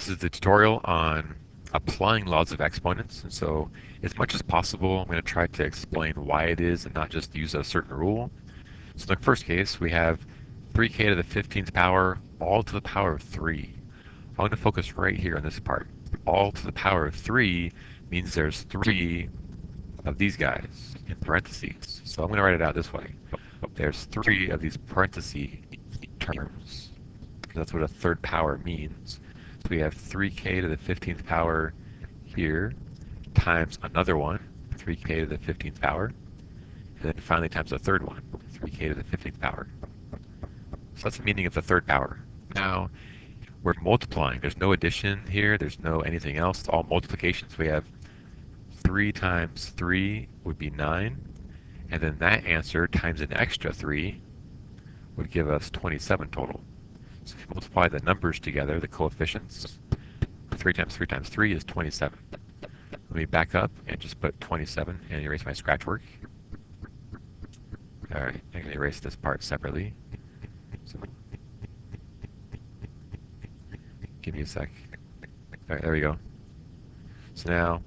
This is the tutorial on applying laws of exponents, and so as much as possible I'm going to try to explain why it is and not just use a certain rule. So in the first case we have 3k to the 15th power all to the power of 3. I'm going to focus right here on this part. All to the power of 3 means there's 3 of these guys in parentheses. So I'm going to write it out this way. There's 3 of these parentheses terms, because that's what a third power means. So we have 3k to the 15th power here times another one, 3k to the 15th power, and then finally times a third one, 3k to the 15th power. So that's the meaning of the third power. Now we're multiplying. There's no addition here. There's no anything else. It's all multiplications. We have 3 times 3 would be 9, and then that answer times an extra 3 would give us 27 total. So if you multiply the numbers together, the coefficients, 3 times 3 times 3 is 27. Let me back up and just put 27 and erase my scratch work. Alright, I'm going to erase this part separately. So, give me a sec. Alright, there we go. So now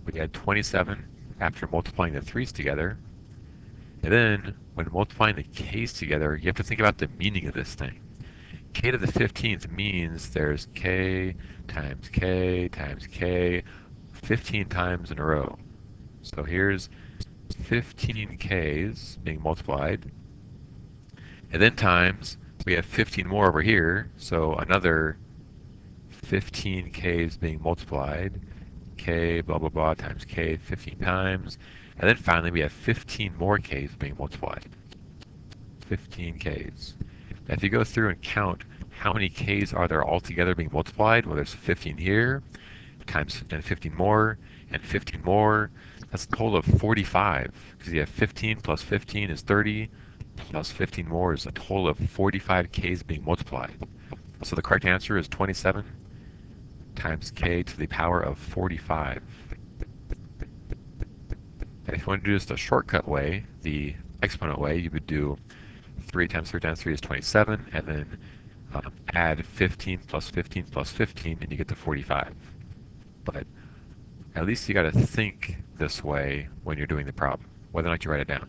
we had 27 after multiplying the 3's together. And then when multiplying the k's together, you have to think about the meaning of this thing. K to the 15th means there's k times k times k 15 times in a row. So here's 15 k's being multiplied. And then times, we have 15 more over here, so another 15 k's being multiplied. K blah blah blah times k 15 times. And then finally we have 15 more k's being multiplied. 15 k's. Now if you go through and count how many k's are there altogether being multiplied, well there's 15 here, times and 15 more, and 15 more. That's a total of 45, because you have 15 plus 15 is 30, plus 15 more is a total of 45 k's being multiplied. So the correct answer is 27 times k to the power of 45. And if you want to do just a shortcut way, the exponent way, you would do 3 times 3 times 3 is 27, and then add 15 plus 15 plus 15, and you get to 45. But at least you got to think this way when you're doing the problem, whether or not you write it down.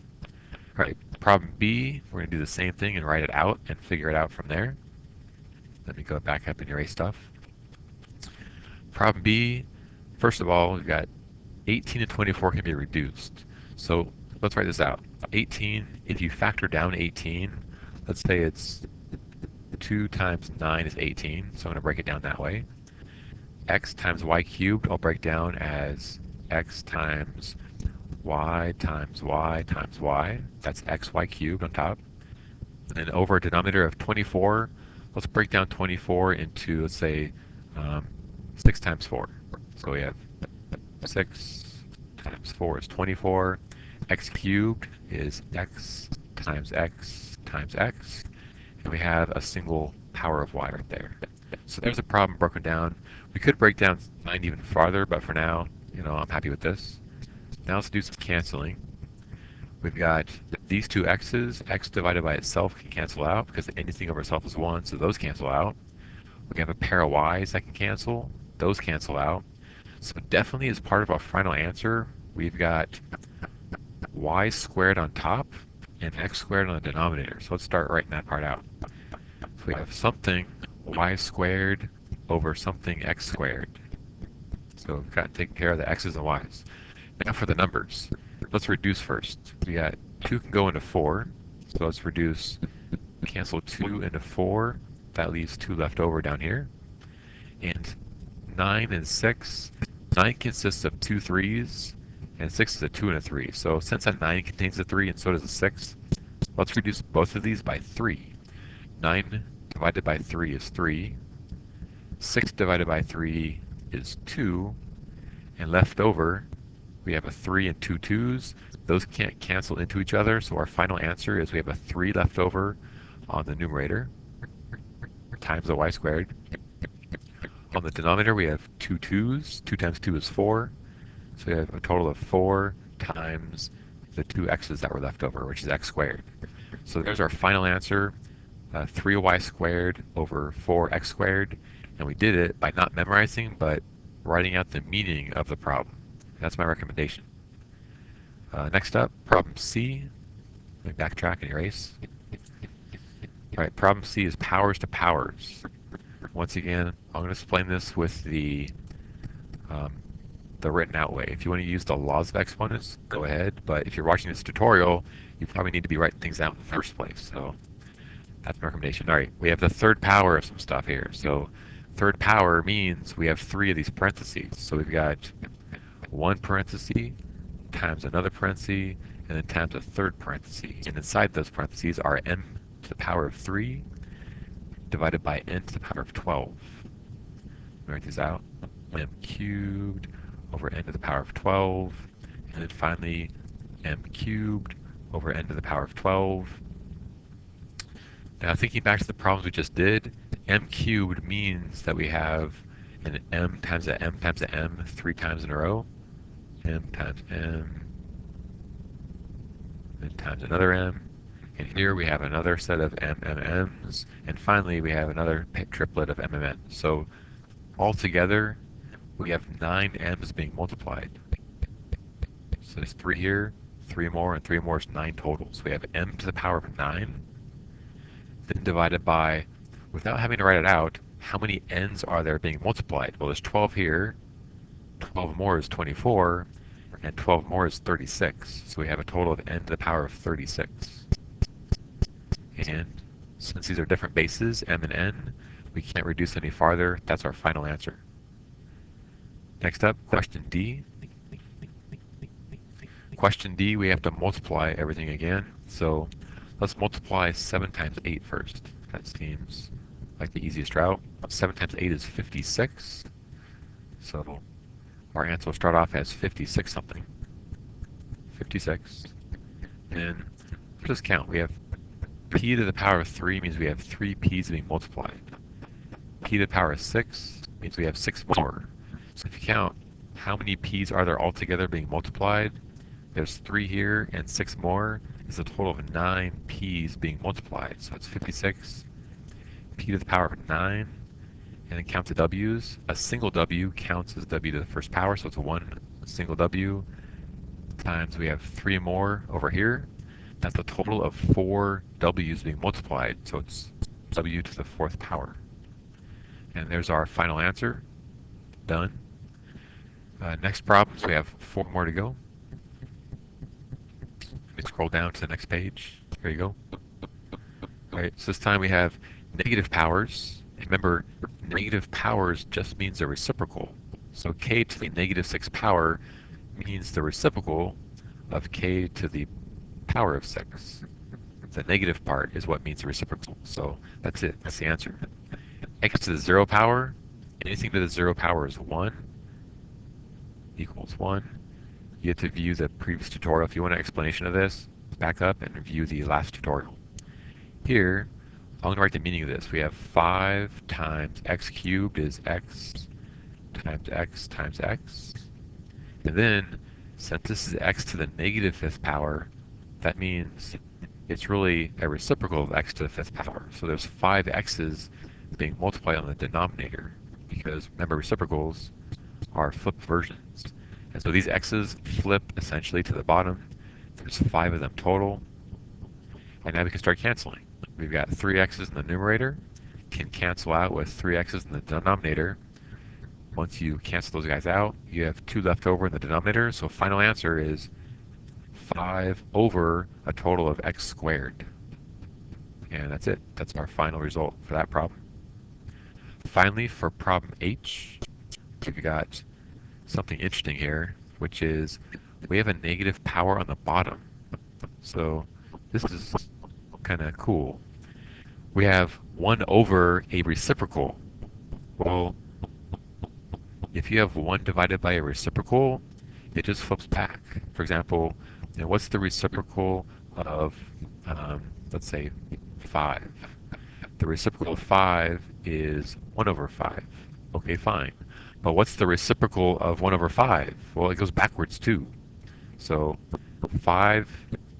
All right, problem B, we're going to do the same thing and write it out and figure it out from there. Let me go back up and erase stuff. Problem B, first of all, we've got 18 and 24 can be reduced. So let's write this out. 18, if you factor down 18, let's say it's 2 times 9 is 18, so I'm going to break it down that way. X times y cubed, I'll break down as x times y times y times y. That's xy cubed on top. And then over a denominator of 24, let's break down 24 into, let's say, 6 times 4. So we have 6 times 4 is 24. X cubed is x times x times x. And we have a single power of y right there. So there's a problem broken down. We could break down 9 even farther, but for now, I'm happy with this. Now let's do some canceling. We've got these two x's. X divided by itself can cancel out because anything over itself is 1, so those cancel out. We have a pair of y's that can cancel. Those cancel out. So definitely as part of our final answer, we've got y squared on top and x squared on the denominator. So let's start writing that part out. So we have something y squared over something x squared. So we've got taken care of the x's and y's. Now for the numbers. Let's reduce first. We got 2 can go into 4. So let's reduce, cancel 2 into 4. That leaves 2 left over down here. And 9 and 6. 9 consists of 2 3's, and 6 is a 2 and a 3. So since that 9 contains a 3 and so does a 6, let's reduce both of these by 3. 9 divided by 3 is 3. 6 divided by 3 is 2. And left over, we have a 3 and 2 2's. Those can't cancel into each other, so our final answer is we have a 3 left over on the numerator times the y squared. On the denominator, we have 2 2's. 2 times 2 is 4. So we have a total of 4 times the 2 x's that were left over, which is x squared. So there's our final answer, 3y squared over 4x squared. And we did it by not memorizing, but writing out the meaning of the problem. That's my recommendation. Next up, problem C. Let me backtrack and erase. All right, problem C is powers to powers. Once again, I'm going to explain this with um, the written out way. If you want to use the laws of exponents, go ahead. But if you're watching this tutorial, you probably need to be writing things out in the first place. So that's my recommendation. All right, we have the third power of some stuff here. So third power means we have three of these parentheses. So we've got one parenthesis times another parenthesis and then times a third parenthesis. And inside those parentheses are m to the power of 3 divided by n to the power of 12. Let me write these out. M cubed over n to the power of 12. And then finally m cubed over n to the power of 12. Now thinking back to the problems we just did, m cubed means that we have an m times a m times a m 3 times in a row. M times m, and times another m. And here we have another set of m's, and finally we have another triplet of mmn. So altogether, we have 9 m's being multiplied. So there's 3 here, 3 more, and 3 more is 9 total. So we have m to the power of 9, then divided by, without having to write it out, how many n's are there being multiplied? Well, there's 12 here, 12 more is 24, and 12 more is 36. So we have a total of n to the power of 36. And since these are different bases, m and n, we can't reduce any farther. That's our final answer. Next up, question D. Question D, we have to multiply everything again. So let's multiply 7 times 8 first. That seems like the easiest route. 7 times 8 is 56. So our answer will start off as 56 something. 56. And just count. We have p to the power of 3 means we have 3 p's being multiplied. P to the power of 6 means we have 6 more. So if you count, how many p's are there altogether being multiplied? There's 3 here and 6 more. It's a total of 9 p's being multiplied. So it's 56 p to the power of 9. And then count the w's. A single w counts as w to the first power, so it's 1 single w times we have 3 more over here. That's a total of 4 w's being multiplied, so it's w to the 4th power. And there's our final answer. Done. Next problem, so we have 4 more to go. Let me scroll down to the next page. There you go. All right, so this time we have negative powers. Remember, negative powers just means a reciprocal. So k to the negative 6 power means the reciprocal of k to the power of 6. The negative part is what means the reciprocal. So that's it. That's the answer. X to the 0 power, anything to the 0 power is 1 equals 1. You have to view the previous tutorial. If you want an explanation of this, back up and review the last tutorial. Here, I'm going to write the meaning of this. We have 5 times x cubed is x times x times x. And then, since this is x to the negative 5th power, that means it's really a reciprocal of x to the 5th power. So there's 5 x's being multiplied on the denominator, because remember, reciprocals are flipped versions. And so these x's flip essentially to the bottom. There's 5 of them total. And now we can start canceling. We've got 3 x's in the numerator, can cancel out with 3 x's in the denominator. Once you cancel those guys out, you have 2 left over in the denominator, so final answer is 5 over a total of x squared. And that's it. That's our final result for that problem. Finally, for problem H, we've got something interesting here, which is we have a negative power on the bottom. So this is kind of cool. We have 1 over a reciprocal. Well, if you have 1 divided by a reciprocal, it just flips back. For example, what's the reciprocal of, let's say, 5? The reciprocal of 5 is 1 over 5. Okay, fine. But what's the reciprocal of 1 over 5? Well, it goes backwards too. So 5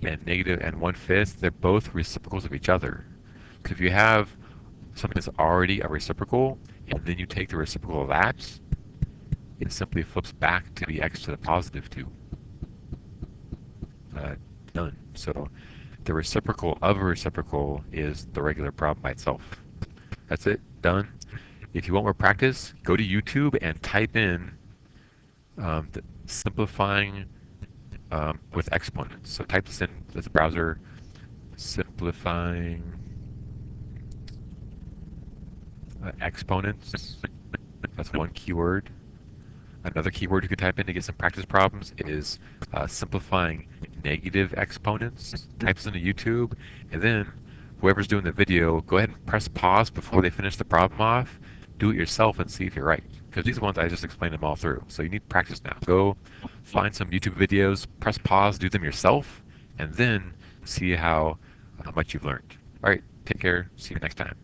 and negative and 1/5, they're both reciprocals of each other. So if you have something that's already a reciprocal, and then you take the reciprocal of that, it simply flips back to the x to the positive 2. Done. So the reciprocal of a reciprocal is the regular problem by itself. That's it. Done. If you want more practice, go to YouTube and type in simplifying with exponents. So type this in as a browser, simplifying exponents. That's one keyword. Another keyword you can type in to get some practice problems is simplifying negative exponents. Type this into YouTube, and then whoever's doing the video, go ahead and press pause before they finish the problem off. Do it yourself and see if you're right. Because these ones I just explained them all through. So you need practice now. Go find some YouTube videos, press pause, do them yourself, and then see how much you've learned. All right, take care. See you next time.